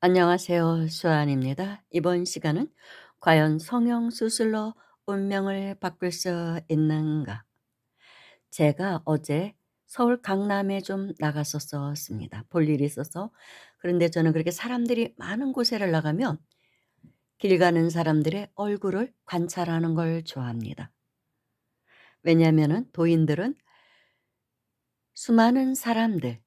안녕하세요. 수아입니다. 이번 시간은 과연 성형수술로 운명을 바꿀 수 있는가? 제가 어제 서울 강남에 좀 나갔었습니다. 볼 일이 있어서. 그런데 저는 그렇게 사람들이 많은 곳에를 나가면 길 가는 사람들의 얼굴을 관찰하는 걸 좋아합니다. 왜냐하면 도인들은 수많은 사람들,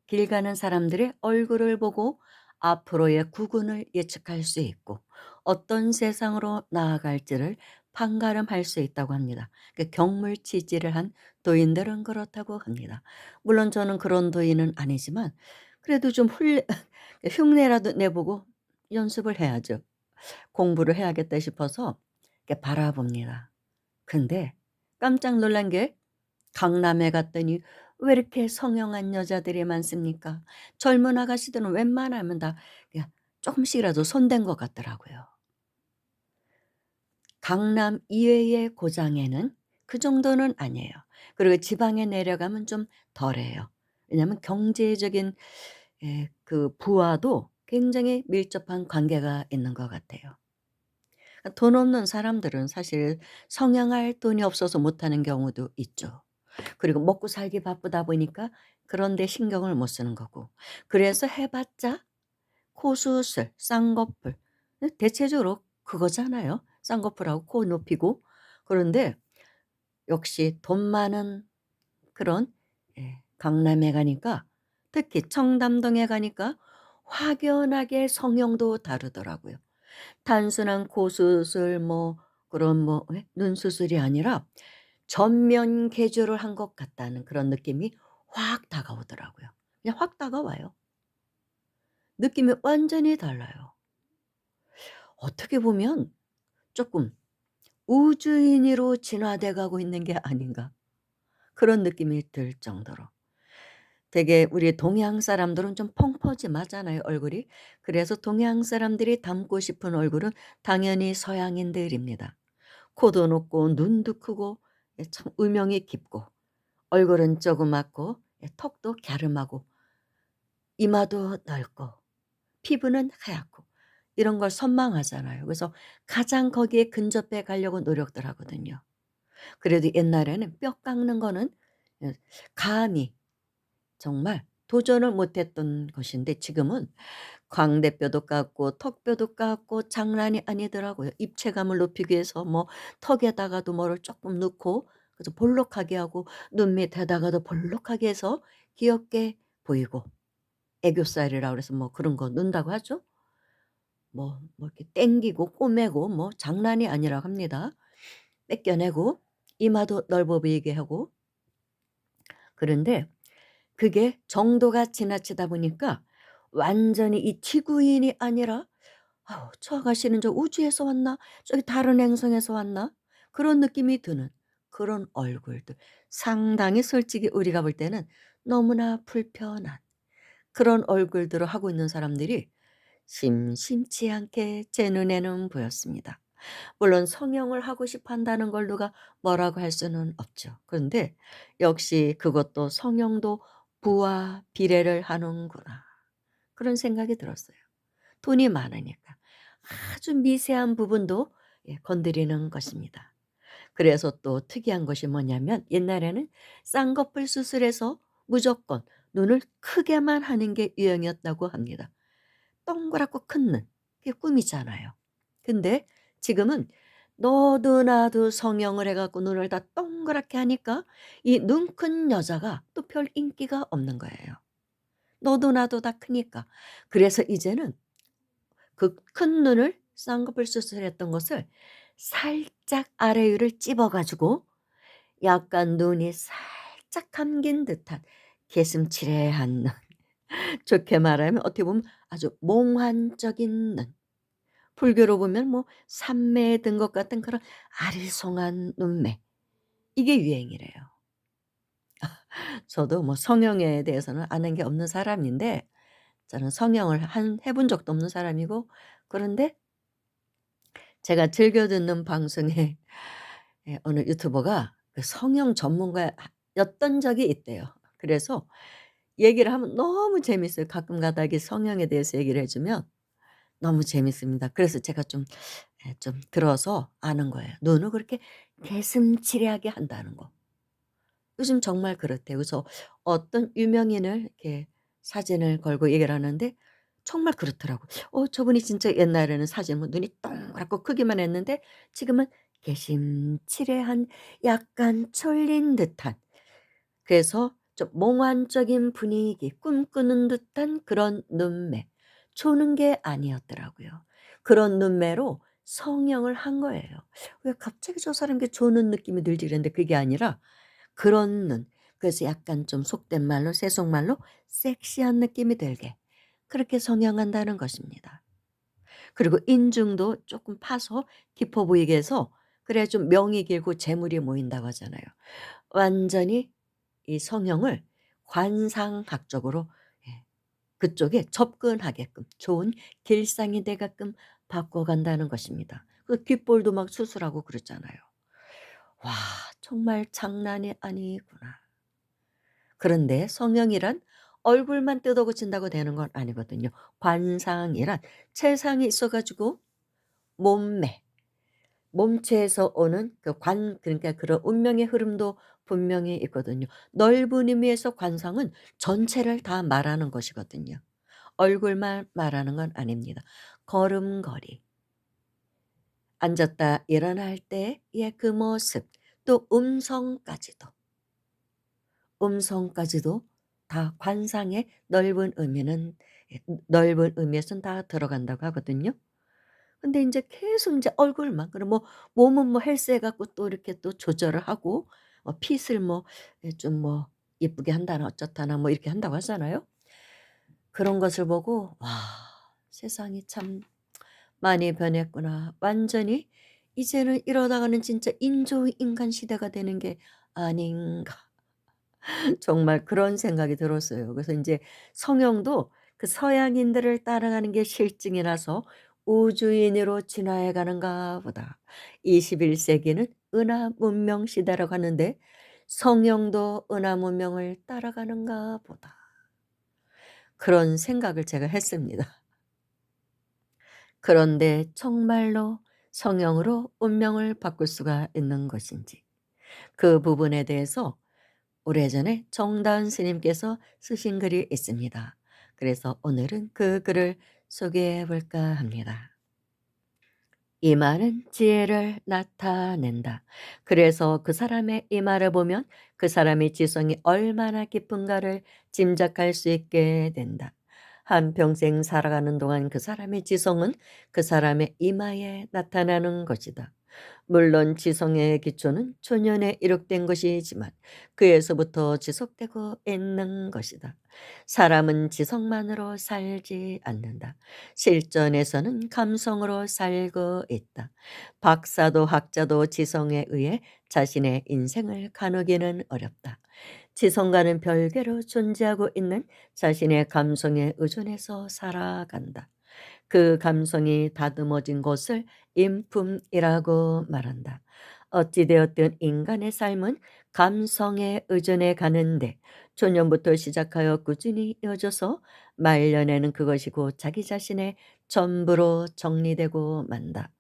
길 가는 사람들의 얼굴을 보고 앞으로의 구군을 예측할 수 있고 어떤 세상으로 나아갈지를 판가름할 수 있다고 합니다. 경물치지를 한 도인들은 그렇다고 합니다. 물론 저는 그런 도인은 아니지만 그래도 좀 흉내라도 내보고 연습을 해야죠. 공부를 해야겠다 싶어서 이렇게 바라봅니다. 근데 깜짝 놀란 게 강남에 갔더니 왜 이렇게 성형한 여자들이 많습니까? 젊은 아가씨들은 웬만하면 다 그냥 쪼끔씩이라도 손댄 것 같더라고요. 강남 이외의 고장에는 그 정도는 아니에요. 그리고 지방에 내려가면 좀 덜해요. 왜냐하면 경제적인 그 부와도 굉장히 밀접한 관계가 있는 것 같아요. 돈 없는 사람들은 사실 성형할 돈이 없어서 못하는 경우도 있죠. 그리고 먹고 살기 바쁘다 보니까 그런 데 신경을 못 쓰는 거고. 그래서 해 봤자 코수술, 쌍꺼풀 대체적으로 그거잖아요. 쌍꺼풀하고 코 높이고. 그런데 역시 돈 많은 그런 강남에 가니까 특히 청담동에 가니까 확연하게 성형도 다르더라고요. 단순한 코수술 뭐 그런 눈수술이 아니라 전면 개조를 한 것 같다는 그런 느낌이 확 다가오더라고요. 그냥 확 다가와요. 느낌이 완전히 달라요. 어떻게 보면 쪼끔 '우주인으로 진화돼 가고 있는 게 아닌가.' 그런 느낌이 들 정도로. 되게 우리 동양 사람들은 좀 펑퍼짐하잖아요 얼굴이. 그래서 동양 사람들이 닮고 싶은 얼굴은 당연히 서양인들입니다. 코도 높고 눈도 크고 참 음영이 깊고 얼굴은 조그맣고 턱도 갸름하고 이마도 넓고 피부는 하얗고 이런 걸 선망하잖아요. 그래서 가장 거기에 근접해 가려고 노력들 하거든요. 그래도 옛날에는 뼈 깎는 거는 예 감히 정말 도전을 못 했던 것인데 지금은 광대뼈도 깎고 턱뼈도 깎고 장난이 아니더라고요. 입체감을 높이기 위해서 뭐 턱에다가도 뭐를 쪼끔 넣고 그래서 볼록하게 하고 눈 밑에다가도 볼록하게 해서 귀엽게 보이고 애교살이라 그래서 뭐 그런 거 넣는다고 하죠. 뭐 이렇게 당기고 꼬매고 뭐 장난이 아니라고 합니다. 뺏겨내고 이마도 넓어 보이게 하고. 그런데 그게 정도가 지나치다 보니까 완전히 이 지구인이 아니라 '아우 저 아가씨는 저 우주에서 왔나? 저기 다른 행성에서 왔나?' 그런 느낌이 드는 그런 얼굴들. 상당히 솔직히 우리가 볼 때는 너무나 불편한 그런 얼굴들을 하고 있는 사람들이 심심치 않게 제 눈에는 보였습니다. 물론 성형을 하고 싶어 한다는 걸 누가 뭐라고 할 수는 없죠. 그런데 역시 그것도 '성형도 부와 비례를 하는구나.' 그런 생각이 들었어요. 돈이 많으니까. 아주 미세한 부분도 건드리는 것입니다. 그래서 또 특이한 것이 뭐냐면 옛날에는 쌍꺼풀 수술해서 무조건 눈을 크게만 하는 게 유행이었다고 합니다. 동그랗고 큰 눈. 그게 꿈이잖아요. 근데 지금은 너도 나도 성형을 해 갖고 눈을 다 동그랗게 하니까 이 눈 큰 여자가 또 별 인기가 없는 거예요. 너도 나도 다 크니까. 그래서 이제는 그 큰 눈을 쌍꺼풀 수술했던 것을 살짝 아래 위를 찝어 가지고 약간 눈이 살짝 감긴 듯한 개슴츠레한 눈. 좋게 말하면 어떻게 보면 아주 몽환적인 눈. 불교로 보면 뭐 삼매에 든 것 같은 그런 아리송한 눈매. 이게 유행이래요. 저도 뭐 성형에 대해서는 아는 게 없는 사람인데 저는 성형을 한 해본 적도 없는 사람이고 그런데 제가 즐겨 듣는 방송에 어느 유튜버가 그 성형 전문가였던 적이 있대요. 그래서 얘기를 하면 너무 재밌어요. 가끔 가다가 성형에 대해서 얘기를 해 주면. 너무 재밌습니다. 그래서 제가 좀 들어서 아는 거예요. 눈을 그렇게 개슴츠레하게 한다는 거. 요즘 정말 그렇대요. 그래서 어떤 유명인을 이렇게 사진을 걸고 얘기를 하는데 정말 그렇더라고요. 저분이 진짜 옛날에는 사진 뭐 눈이 동그랗고 크기만 했는데 지금은 개심칠해한 약간 철린 듯한, 그래서 좀 몽환적인 분위기 꿈꾸는 듯한 그런 눈매. 조는 게 아니었더라고요. 그런 눈매로 성형을 한 거예요. 왜 갑자기 저 사람 게 조는 느낌이 들지 그랬는데 그게 아니라 그런 눈. 그래서 약간 좀 속된 말로 세속말로 섹시한 느낌이 들게 그렇게 성형한다는 것입니다. 그리고 인중도 조금 파서 깊어 보이게 해서 그래야 좀 명이 길고 재물이 모인다고 하잖아요. 완전히 이 성형을 관상학적으로, 예, 그쪽에 접근하게끔 좋은 길상이 되게끔 바꿔간다는 것입니다. 그 귓볼도 막 수술하고 그랬잖아요. 와, 정말 장난이 아니구나. 그런데 성형이란 얼굴만 뜯어 고친다고 되는 건 아니거든요. 관상이란 체상이 있어 가지고 몸매, 몸체에서 오는 그러니까 그런 운명의 흐름도 분명히 있거든요. 넓은 의미에서 관상은 전체를 다 말하는 것이거든요. 얼굴만 말하는 건 아닙니다. 걸음걸이, 앉았다 일어날 때의 그 모습, 또 음성까지도 다 관상의 넓은 의미는, 넓은 의미에서는 다 들어간다고 하거든요. 근데 인제 계속 인제 얼굴만, 그럼 뭐 몸은 뭐 헬스해 갖고 또 이렇게 또 조절을 하고 핏을 뭐 좀 뭐 예쁘게 한다나 어쩌다나 뭐 이렇게 한다고 하잖아요. 그런 것을 보고 '와, 세상이 참 많이 변했구나. 완전히 이제는 이러다가는 진짜 인조인간 시대가 되는 게 아닌가.' 정말 그런 생각이 들었어요. 그래서 인제 성형도 그 서양인들을 따라가는 게 실증이 나서 '우주인으로 진화해 가는가 보다. 21 세기는 은하 문명 시대라고 하는데 성형도 은하 문명을 따라가는가 보다.' 그런 생각을 제가 했습니다. 그런데 정말로 성형으로 운명을 바꿀 수가 있는 것인지, 그 부분에 대해서 오래전에 정다은 스님께서 쓰신 글이 있습니다. 그래서 오늘은 그 글을 소개해 볼까 합니다. 이마는 지혜를 나타낸다. 그래서 그 사람의 이마를 보면 그 사람의 지성이 얼마나 깊은가를 짐작할 수 있게 된다. 한평생 살아가는 동안 그 사람의 지성은 그 사람의 이마에 나타나는 것이다. 물론 지성의 기초는 초년에 이룩된 것이지만 그에서부터 지속되고 있는 것이다. 사람은 지성만으로 살지 않는다. 실전에서는 감성으로 살고 있다. 박사도 학자도 지성에 의해 자신의 인생을 가누기는 어렵다. 지성과는 별개로 존재하고 있는 자신의 감성에 의존해서 살아간다. 그 감성이 다듬어진 것을 인품이라고 말한다. 어찌되었든 인간의 삶은 감성에 의존해 가는데 초년부터 시작하여 꾸준히 이어져서 말년에는 그것이 곧 자기 자신의 전부로 정리되고 만다.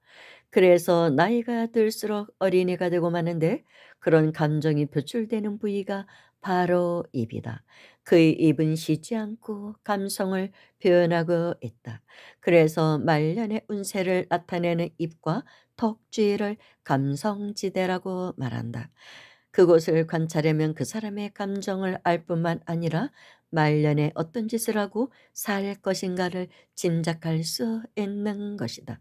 그래서 나이가 들수록 어린이가 되고 마는데 그런 감정이 표출되는 부위가 바로 입이다. 그의 입은 쉬지 않고 감성을 표현하고 있다. 그래서 말년의 운세를 나타내는 입과 턱 주위를 감성지대라고 말한다. 그곳을 관찰하면 그 사람의 감정을 알 뿐만 아니라 말년에 어떤 짓을 하고 살 것인가를 짐작할 수 있는 것이다.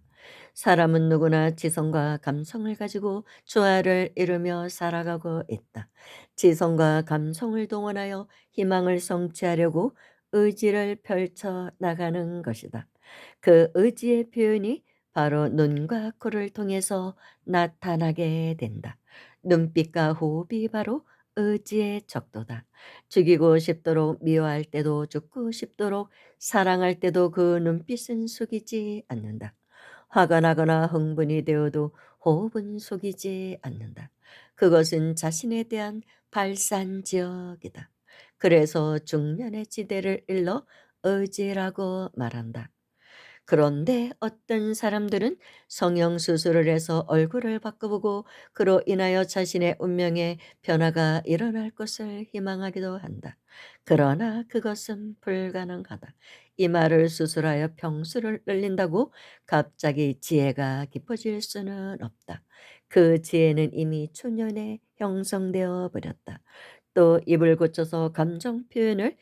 사람은 누구나 지성과 감성을 가지고 조화를 이루며 살아가고 있다. 지성과 감성을 동원하여 희망을 성취하려고 의지를 펼쳐 나가는 것이다. 그 의지의 표현이 바로 눈과 코를 통해서 나타나게 된다. 눈빛과 호흡이 바로 의지의 척도다. 죽이고 싶도록 미워할 때도 죽고 싶도록 사랑할 때도 그 눈빛은 속이지 않는다. 화가 나거나 흥분이 되어도 호흡은 속이지 않는다. 그것은 자신에 대한 발산지역이다. 그래서 중년의 지대를 일러 의지라고 말한다. 그런데 어떤 사람들은 성형수술을 해서 얼굴을 바꿔보고 그로 인하여 자신의 운명에 변화가 일어날 것을 희망하기도 한다. 그러나 그것은 불가능하다. 이마를 수술하여 평수를 늘린다고 갑자기 지혜가 깊어질 수는 없다. 그 지혜는 이미 초년에 형성되어 버렸다. 또 입을 고쳐서 감정 표현을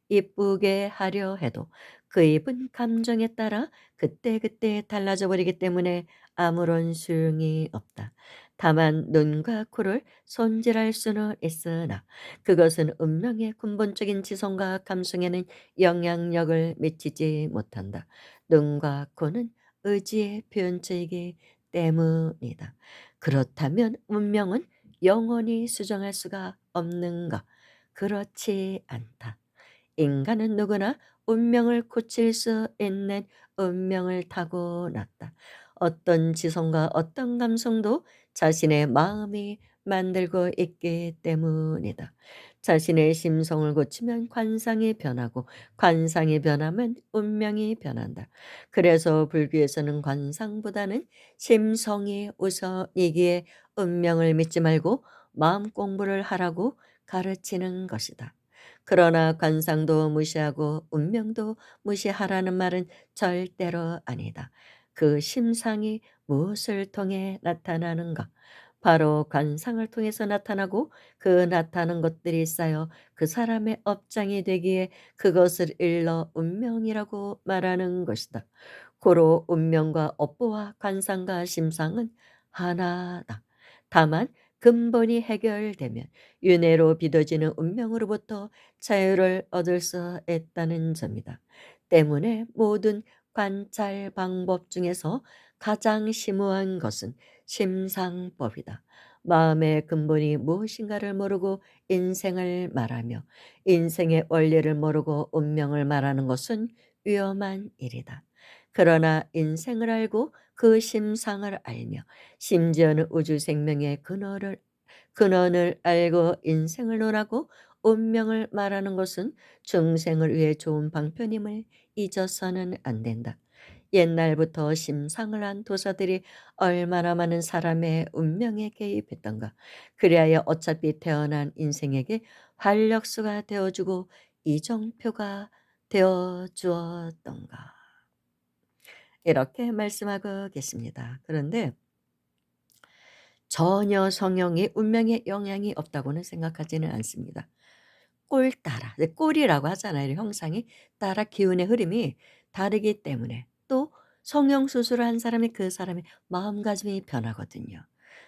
이쁘게 하려 해도 그 입은 감정에 따라 그때그때 달라져 버리기 때문에 아무런 소용이 없다. 다만 눈과 코를 손질할 수는 있으나 그것은 운명의 근본적인 지성과 감성에는 영향력을 미치지 못한다. 눈과 코는 의지의 표현체이기 때문이다. 그렇다면 운명은 영원히 수정할 수가 없는가? 그렇지 않다. 인간은 누구나 운명을 고칠 수 있는 운명을 타고났다. 어떤 지성과 어떤 감성도 자신의 마음이 만들고 있기 때문이다. 자신의 심성을 고치면 관상이 변하고 관상이 변하면 운명이 변한다. 그래서 불교에서는 관상보다는 심성이 우선이기에 운명을 믿지 말고 마음 공부를 하라고 가르치는 것이다. 그러나 관상도 무시하고 운명도 무시하라는 말은 절대로 아니다. 그 심상이 무엇을 통해 나타나는가? 바로 관상을 통해서 나타나고 그 나타나는 것들이 쌓여 그 사람의 업장이 되기에 그것을 일러 운명이라고 말하는 것이다. 고로 운명과 업보와 관상과 심상은 하나다. 다만 근본이 해결되면 윤회로 빚어지는 운명으로부터 자유를 얻을 수 있다는 점이다. 때문에 모든 관찰 방법 중에서 가장 심오한 것은 심상법이다. 마음의 근본이 무엇인가를 모르고 인생을 말하며 인생의 원리를 모르고 운명을 말하는 것은 위험한 일이다. 그러나 인생을 알고 그 심상을 알며 심지어는 우주 생명의 근원을 알고 인생을 논하고 운명을 말하는 것은 중생을 위해 좋은 방편임을 잊어서는 안 된다. 옛날부터 심상을 한 도사들이 얼마나 많은 사람의 운명에 개입했던가. 그리하여 어차피 태어난 인생에게 활력소가 되어주고 이정표가 되어 주었던가. 이렇게 말씀하고 계십니다. 그런데 전혀 성형이 운명에 영향이 없다고는 생각하지는 않습니다. 꼴 따라 꼴이라고 하잖아요. 형상이 따라 기운의 흐름이 다르기 때문에 또 성형 수술을 한 사람이 그 사람의 마음가짐이 변하거든요.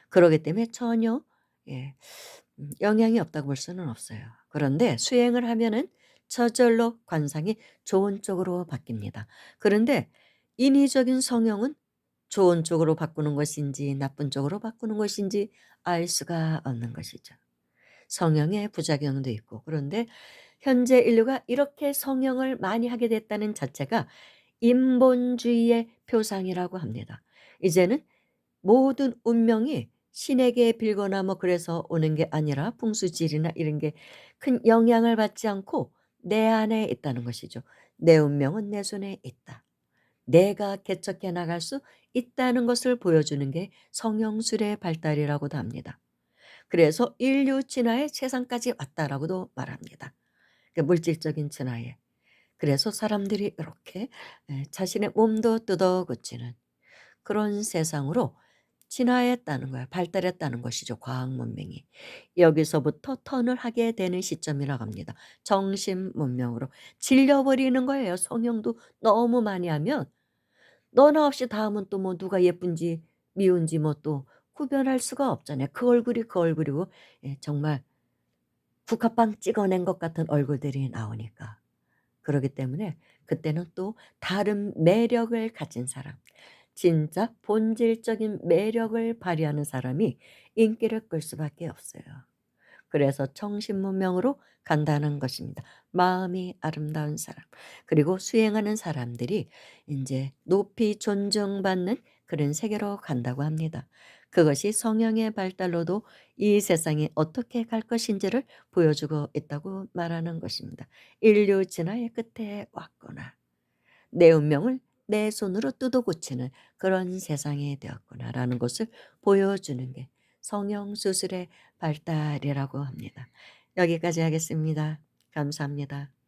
그러기 때문에 전혀 예 영향이 없다고 볼 수는 없어요. 그런데 수행을 하면은 저절로 관상이 좋은 쪽으로 바뀝니다. 그런데 인위적인 성형은 좋은 쪽으로 바꾸는 것인지 나쁜 쪽으로 바꾸는 것인지 알 수가 없는 것이죠. 성형의 부작용도 있고 그런데 현재 인류가 이렇게 성형을 많이 하게 됐다는 자체가 인본주의의 표상이라고 합니다. 이제는 모든 운명이 신에게 빌거나 뭐 그래서 오는 게 아니라 풍수지리나 이런 게 큰 영향을 받지 않고 내 안에 있다는 것이죠. 내 운명은 내 손에 있다. 내가 개척해 나갈 수 있다는 것을 보여주는 게 성형술의 발달이라고도 합니다. 그래서 인류 진화의 최상까지 왔다라고도 말합니다. 그 물질적인 진화에. 그래서 사람들이 이렇게 자신의 몸도 뜯어 고치는 그런 세상으로 진화했다는 거야. 발달했다는 것이죠. 과학 문명이. 여기서부터 턴을 하게 되는 시점이라고 합니다. 정신 문명으로 질려버리는 거예요. 성형도 너무 많이 하면 너나 없이 다음은 또 뭐 누가 예쁜지 미운지 뭐 또 구별할 수가 없잖아요. 그 얼굴이 그 얼굴이고 정말 국화빵 찍어낸 것 같은 얼굴들이 나오니까. 그러기 때문에 그때는 또 다른 매력을 가진 사람, 진짜 본질적인 매력을 발휘하는 사람이 인기를 끌 수밖에 없어요. 그래서 정신문명으로 간다는 것입니다. 마음이 아름다운 사람. 그리고 수행하는 사람들이 이제 높이 존중받는 그런 세계로 간다고 합니다. 그것이 성령의 발달로도 이 세상이 어떻게 갈 것인지를 보여주고 있다고 말하는 것입니다. 인류 진화의 끝에 왔구나. 내 운명을 내 손으로 뜯어 고치는 그런 세상이 되었구나라는 것을 보여주는 게 성형수술의 발달이라고 합니다. 여기까지 하겠습니다. 감사합니다.